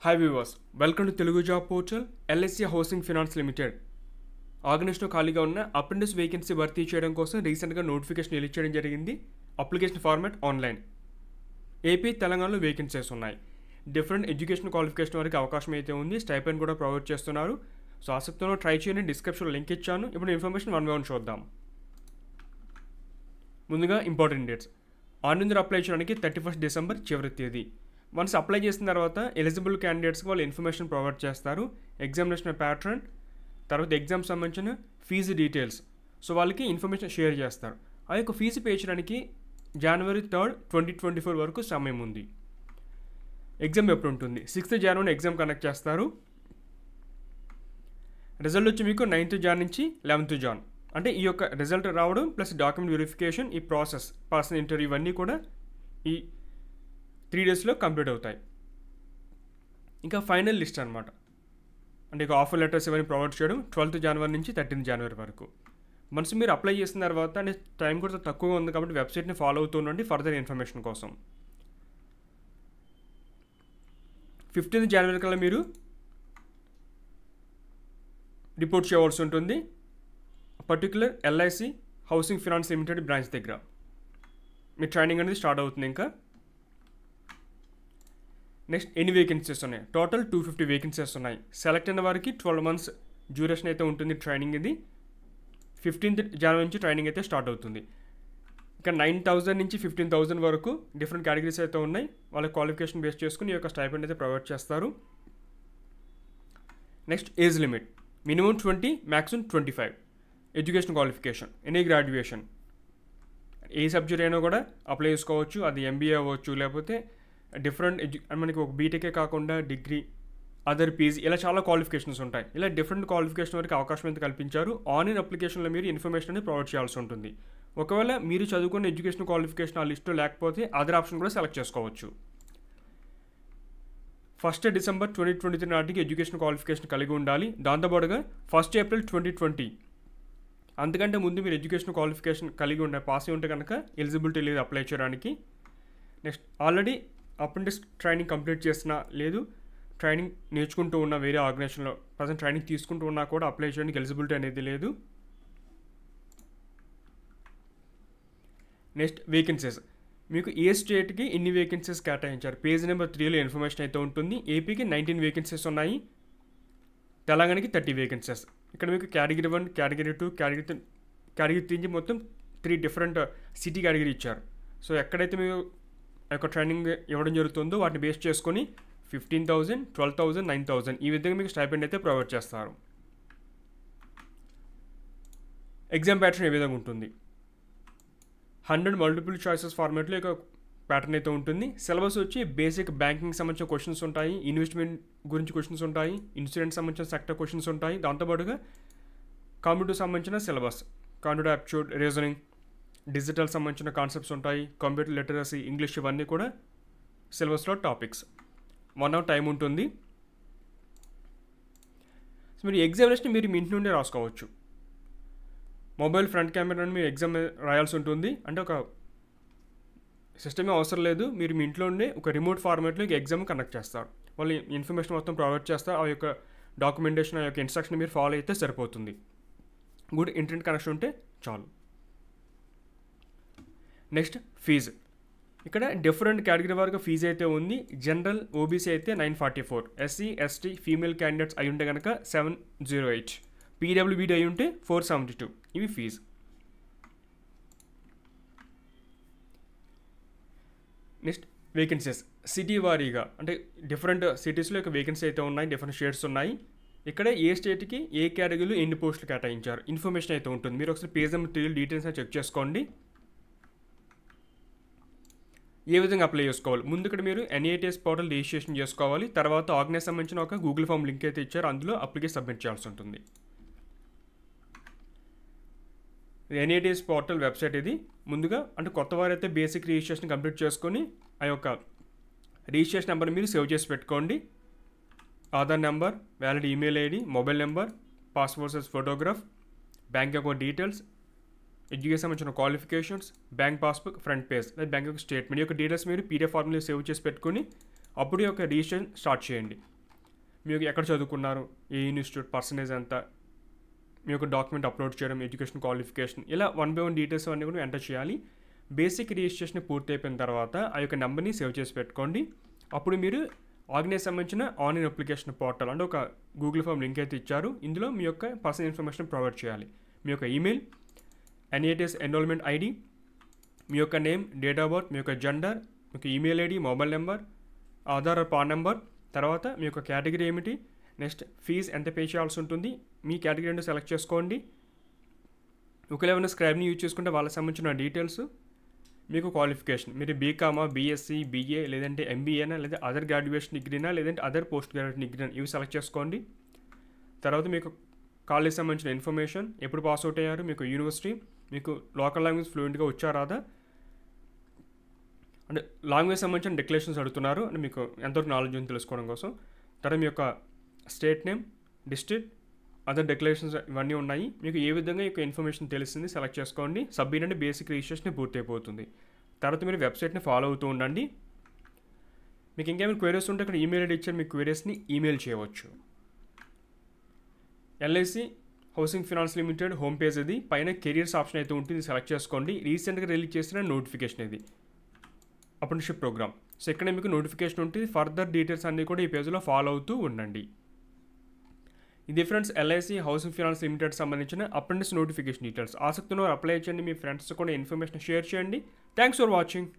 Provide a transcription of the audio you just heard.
Hi viewers, welcome to Telugu job portal. LIC housing finance limited ఆగస్టులో ఖాళీగా ఉన్న apprentice vacancy భర్తీ చేయడం కోసం రీసెంట్గా నోటిఫికేషన్ రిలీజ్ చేయడం జరిగింది. Application format online. ఏపీ, తెలంగాణలో వేకెన్సీస్ ఉన్నాయి. డిఫరెంట్ ఎడ్యుకేషన్ క్వాలిఫికేషన్ వరకు అవకాశం అయితే ఉంది. స్టైపెండ్ కూడా ప్రొవైడ్ చేస్తున్నారు. సో ఆసక్తితో ట్రై చేయండి. డిస్క్రిప్షన్లో లింక్ ఇచ్చాను. ఇప్పుడు ఇన్ఫర్మేషన్ వన్ బై వన్ చూద్దాం. ముందుగా ఇంపార్టెంట్ డేట్స్. ఆన్లైన్ అప్లై చేయడానికి 31 డిసెంబర్ చివరి తేదీ. వన్స్ అప్లై చేసిన తర్వాత ఎలిజిబుల్ క్యాండిడేట్స్కి వాళ్ళు ఇన్ఫర్మేషన్ ప్రొవైడ్ చేస్తారు. ఎగ్జామినేషన్ ప్యాటర్న్, తర్వాత ఎగ్జామ్ సంబంధించిన ఫీజు డీటెయిల్స్. సో వాళ్ళకి ఇన్ఫర్మేషన్ షేర్ చేస్తారు. ఆ యొక్క ఫీజు పే చేయడానికి January 3, 2024 వరకు సమయం ఉంది. ఎగ్జామ్ ఎప్పుడు ఉంటుంది? 6th January ఎగ్జామ్ కండక్ట్ చేస్తారు. రిజల్ట్ వచ్చి మీకు 9th January నుంచి 11th January. అంటే ఈ యొక్క రిజల్ట్ రావడం ప్లస్ డాక్యుమెంట్ వెరిఫికేషన్, ఈ ప్రాసెస్, పర్సనల్ ఇంటర్వ్యూ ఇవన్నీ కూడా ఈ 3 daysలో కంప్లీట్ అవుతాయి. ఇంకా ఫైనల్ లిస్ట్ అనమాట. అంటే ఇక ఆఫర్ లెటర్స్ ఇవన్నీ ప్రొవైడ్ చేయడం 12th January నుంచి 13th January వరకు. మనసు మీరు అప్లై చేసిన తర్వాత అంటే టైం కూడా తక్కువగా ఉంది కాబట్టి వెబ్సైట్ని ఫాలో అవుతూ ఉండండి ఫర్దర్ ఇన్ఫర్మేషన్ కోసం. 15th January కల్లా మీరు రిపోర్ట్ చేయవలసి ఉంటుంది. Particular LIC housing finance limited branch దగ్గర మీ ట్రైనింగ్ అనేది స్టార్ట్ అవుతుంది. ఇంకా నెక్స్ట్ ఎన్ని వేకెన్సీస్ ఉన్నాయి? టోటల్ 250 వేకెన్సీస్ ఉన్నాయి. సెలెక్ట్ అయిన వారికి 12 months డ్యూరేషన్ అయితే ఉంటుంది ట్రైనింగ్. ఇది 15th January నుంచి ట్రైనింగ్ అయితే స్టార్ట్ అవుతుంది. ఇంకా 9,000 నుంచి 15,000 వరకు డిఫరెంట్ కేటగిరీస్ అయితే ఉన్నాయి. వాళ్ళ క్వాలిఫికేషన్ బేస్ చేసుకుని ఈ యొక్క స్టైపెండ్ అయితే ప్రొవైడ్ చేస్తారు. Next age limit minimum 20, maximum 25. Education qualification any graduation, ఏ సబ్జెక్ట్ అయినా కూడా అప్లై చేసుకోవచ్చు. అది ఎంబీఏ అవ్వచ్చు, లేకపోతే డిఫరెంట్ మనకి ఒక బీటెకే కాకుండా డిగ్రీ, అదర్ పీజీ, ఇలా చాలా క్వాలిఫికేషన్స్ ఉంటాయి. ఇలా డిఫరెంట్ క్వాలిఫికేషన్ వరకు అవకాశం అయితే కల్పించారు. ఆన్లైన్ అప్లికేషన్లో మీరు ఇన్ఫర్మేషన్ అనేది ప్రొవైడ్ చేయాల్సి ఉంటుంది. ఒకవేళ మీరు చదువుకున్న ఎడ్యుకేషన్ క్వాలిఫికేషన్ ఆ లిస్ట్లో లేకపోతే అదర్ ఆప్షన్ కూడా సెలెక్ట్ చేసుకోవచ్చు. 1st December 2023 నాటికి ఎడ్యుకేషన్ క్వాలిఫికేషన్ కలిగి ఉండాలి. దాంతోపాటుగా 1st April 2020 అంతకంటే ముందు మీరు ఎడ్యుకేషన్ క్వాలిఫికేషన్ కలిగి ఉండే పాస్ అయి ఉంటే కనుక ఎలిజిబిలిటీ లేదు అప్లై చేయడానికి. Next already apprentice training complete చేసినా, లేదు ట్రైనింగ్ నేర్చుకుంటూ ఉన్న వేరే ఆర్గనైజేషన్లో ప్రజెంట్ ట్రైనింగ్ తీసుకుంటూ ఉన్నా కూడా అప్లై చేయడానికి ఎలిజిబిలిటీ అనేది లేదు. Next vacancies. మీకు ఏ స్టేట్కి ఎన్ని వేకెన్సీస్ కేటాయించారు? పేజ్ నెంబర్ 3లో ఇన్ఫర్మేషన్ అయితే ఉంటుంది. ఏపీకి 19 వేకెన్సీస్ ఉన్నాయి. తెలంగాణకి 30 వేకెన్సీస్. ఇక్కడ మీకు కేటగిరీ 1, కేటగిరీ 2, కేటగిరీ 3 మొత్తం 3 డిఫరెంట్ సిటీ కేటగిరీ ఇచ్చారు. సో ఎక్కడైతే మీరు యొక్క ట్రైనింగ్ ఇవ్వడం జరుగుతుందో వాటిని బేస్ చేసుకొని 15,000, 12,000, 9,000 ఈ విధంగా మీకు స్టైపెండ్ అయితే ప్రొవైడ్ చేస్తారు. ఎగ్జామ్ ప్యాటర్న్ ఏ విధంగా ఉంటుంది? 100 మల్టిపుల్ చాయిసెస్ ఫార్మాట్లో ఒక ప్యాటర్న్ అయితే ఉంటుంది. సిలబస్ వచ్చి బేసిక్ బ్యాంకింగ్ సంబంధించిన క్వశ్చన్స్ ఉంటాయి, ఇన్వెస్ట్మెంట్ గురించి క్వశ్చన్స్ ఉంటాయి, ఇన్సూరెన్స్ సంబంధించిన సెక్టర్ క్వశ్చన్స్ ఉంటాయి. దాంతోపాటుగా కంప్యూటర్ సంబంధించిన syllabus, computer aptitude, reasoning, digital సంబంధించిన కాన్సెప్ట్స్ ఉంటాయి, కంప్యూటర్ లిటరసీ, ఇంగ్లీష్ ఇవన్నీ కూడా సిలబస్లో టాపిక్స్. 1 hour టైం ఉంటుంది. సో మీరు ఎగ్జామినేషన్ మీరు మీ ఇంటి నుండే రాసుకోవచ్చు. మొబైల్ ఫ్రంట్ కెమెరా మీరు ఎగ్జామ్ రాయాల్సి ఉంటుంది. అంటే ఒక సిస్టమే అవసరం లేదు. మీరు మీ ఇంట్లో ఉండే ఒక రిమోట్ ఫార్మాట్లో ఎగ్జామ్ కండక్ట్ చేస్తారు. వాళ్ళు ఇన్ఫర్మేషన్ మొత్తం ప్రొవైడ్ చేస్తారు. ఆ యొక్క డాక్యుమెంటేషన్, ఆ యొక్క ఇన్స్ట్రక్షన్ మీరు ఫాలో అయితే సరిపోతుంది. గుడ్ ఇంటర్నెట్ కనెక్షన్ ఉంటే చాలు. Next fees. ఇక్కడ డిఫరెంట్ కేటగిరీ వరకు ఫీజు అయితే ఉంది. జనరల్, ఓబీసీ అయితే 944, ఎస్సీ, ఎస్టీ, ఫీమేల్ క్యాండిడేట్స్ అయి ఉంటే కనుక 708, పీడబ్ల్యూబీడీ అయి ఉంటే 472. ఇవి ఫీజు. Next vacancies. సిటీ వారీగా అంటే డిఫరెంట్ సిటీస్లో యొక్క వేకెన్సీ అయితే ఉన్నాయి, డిఫరెంట్ షేడ్స్ ఉన్నాయి. ఇక్కడ ఏ స్టేట్కి ఏ కేటగిరీలో ఎన్ని పోస్టులు కేటాయించారు ఇన్ఫర్మేషన్ అయితే ఉంటుంది. మీరు ఒకసారి పేజ్ నెంబర్ 3 డీటెయిల్స్ చెక్ చేసుకోండి. ఏ విధంగా అప్లై చేసుకోవాలి? ముందు ఇక్కడ మీరు ఎన్ఐటిఎస్ పోర్టల్ రిజిస్ట్రేషన్ చేసుకోవాలి. తర్వాత ఆర్గనైజ్ సంబంధించిన ఒక గూగుల్ ఫామ్ లింక్ అయితే ఇచ్చారు, అందులో అప్లికేషన్ సబ్మిట్ చేయాల్సి ఉంటుంది. ఎన్ఐటిఎస్ పోర్టల్ వెబ్సైట్ ఇది. ముందుగా అంటే కొత్త వారైతే బేసిక్ రిజిస్ట్రేషన్ కంప్లీట్ చేసుకొని ఆ యొక్క రిజిస్ట్రేషన్ నెంబర్ మీరు సేవ్ చేసి పెట్టుకోండి. Aadhaar number, valid email ID, mobile number, passport size photograph, bank account details, education సంబంధించిన qualifications, bank passbook front page, లేదా బ్యాంక్ స్టేట్మెంట్ యొక్క డీటెయిల్స్ మీరు పీడిఎఫ్ ఫార్మ్లో సేవ్ చేసి పెట్టుకుని అప్పుడు యొక్క రిజిస్ట్రేషన్ స్టార్ట్ చేయండి. మీకు ఎక్కడ చదువుకున్నారు, ఏ ఇన్స్టిట్యూట్, పర్సంటేజ్ ఎంత, మీ యొక్క డాక్యుమెంట్ అప్లోడ్ చేయడం, ఎడ్యుకేషన్ క్వాలిఫికేషన్, ఇలా 1 by 1 డీటెయిల్స్ అన్నీ కూడా ఎంటర్ చేయాలి. బేసిక్ రిజిస్ట్రేషన్ పూర్తి అయిపోయిన తర్వాత ఆ యొక్క నెంబర్ని సేవ్ చేసి పెట్టుకోండి. అప్పుడు మీరు ఆర్గనైజ్ సంబంధించిన ఆన్లైన్ అప్లికేషన్ పోర్టల్ అంటే ఒక గూగుల్ ఫామ్ లింక్ అయితే ఇచ్చారు, ఇందులో మీ యొక్క పర్సనల్ ఇన్ఫర్మేషన్ ప్రొవైడ్ చేయాలి. మీ యొక్క ఈమెయిల్, NATS ఎన్రోల్మెంట్ ఐడి, మీ యొక్క నేమ్, డేట్ ఆఫ్ బర్త్, మీ యొక్క జెండర్, మీ యొక్క email ID, mobile number, Aadhaar pan number, తర్వాత మీ యొక్క కేటగిరీ ఏమిటి, నెక్స్ట్ ఫీజు ఎంత పే చేయాల్సి ఉంటుంది, మీ కేటగిరీ అంటే సెలెక్ట్ చేసుకోండి. ఒకవేళ ఏమైనా స్క్రైబ్ని యూజ్ చేసుకుంటే వాళ్ళకి సంబంధించిన డీటెయిల్స్, మీకు క్వాలిఫికేషన్, మీరు బీకామా, బీఎస్సీ, BA లేదంటే MBAనా, లేదా అదర్ గ్రాడ్యుయేషన్ డిగ్రీనా, లేదంటే అదర్ పోస్ట్ గ్రాడ్యుయేషన్ డిగ్రీనా, ఇవి సెలెక్ట్ చేసుకోండి. తర్వాత మీకు కాలేజ్ సంబంధించిన ఇన్ఫర్మేషన్, ఎప్పుడు పాస్ అవుట్ అయ్యారు, మీకు యూనివర్సిటీ, మీకు లోకల్ లాంగ్వేజ్ ఫ్లూయెంట్గా వచ్చారాదా, అంటే లాంగ్వేజ్ సంబంధించిన డిక్లరేషన్స్ అడుగుతున్నారు అంటే మీకు ఎంతవరకు నాలెడ్జ్ ఉందో తెలుసుకోవడం కోసం. తర్వాత మీ యొక్క state name, district, other declarations ఇవన్నీ ఉన్నాయి. మీకు ఏ విధంగా ఈ యొక్క ఇన్ఫర్మేషన్ తెలిసింది సెలెక్ట్ చేసుకోండి. సబ్మిట్ అంటే బేసిక్ రిజిస్ట్రేషన్ పూర్తి అయిపోతుంది. తర్వాత మీరు వెబ్సైట్ని ఫాలో అవుతూ ఉండండి. మీకు ఇంకేమైనా క్వైరీస్ ఉంటే ఇక్కడ ఈమెయిల్ ఐడి ఇచ్చారు, మీ క్వైరీస్ని ఈమెయిల్ చేయవచ్చు. LIC housing finance limited home page ఇది, పైన కెరియర్స్ ఆప్షన్ అయితే ఉంటుంది, సెలెక్ట్ చేసుకోండి. రీసెంట్గా రిలీజ్ చేసిన నోటిఫికేషన్ ఇది, అప్రెంటిస్షిప్ ప్రోగ్రామ్. సో ఇక్కడ మీకు నోటిఫికేషన్ ఉంటుంది. ఫర్దర్ డీటెయిల్స్ అన్నీ కూడా ఈ పేజ్లో ఫాలో అవుతూ ఉండండి. ఇది friends LIC housing finance limited సంబంధించిన అప్రెంటిస్ నోటిఫికేషన్ డీటెయిల్స్. ఆసక్తి ఉన్న అప్లై చేయండి, మీ ఫ్రెండ్స్ కూడా ఇన్ఫర్మేషన్ షేర్ చేయండి. Thanks for watching.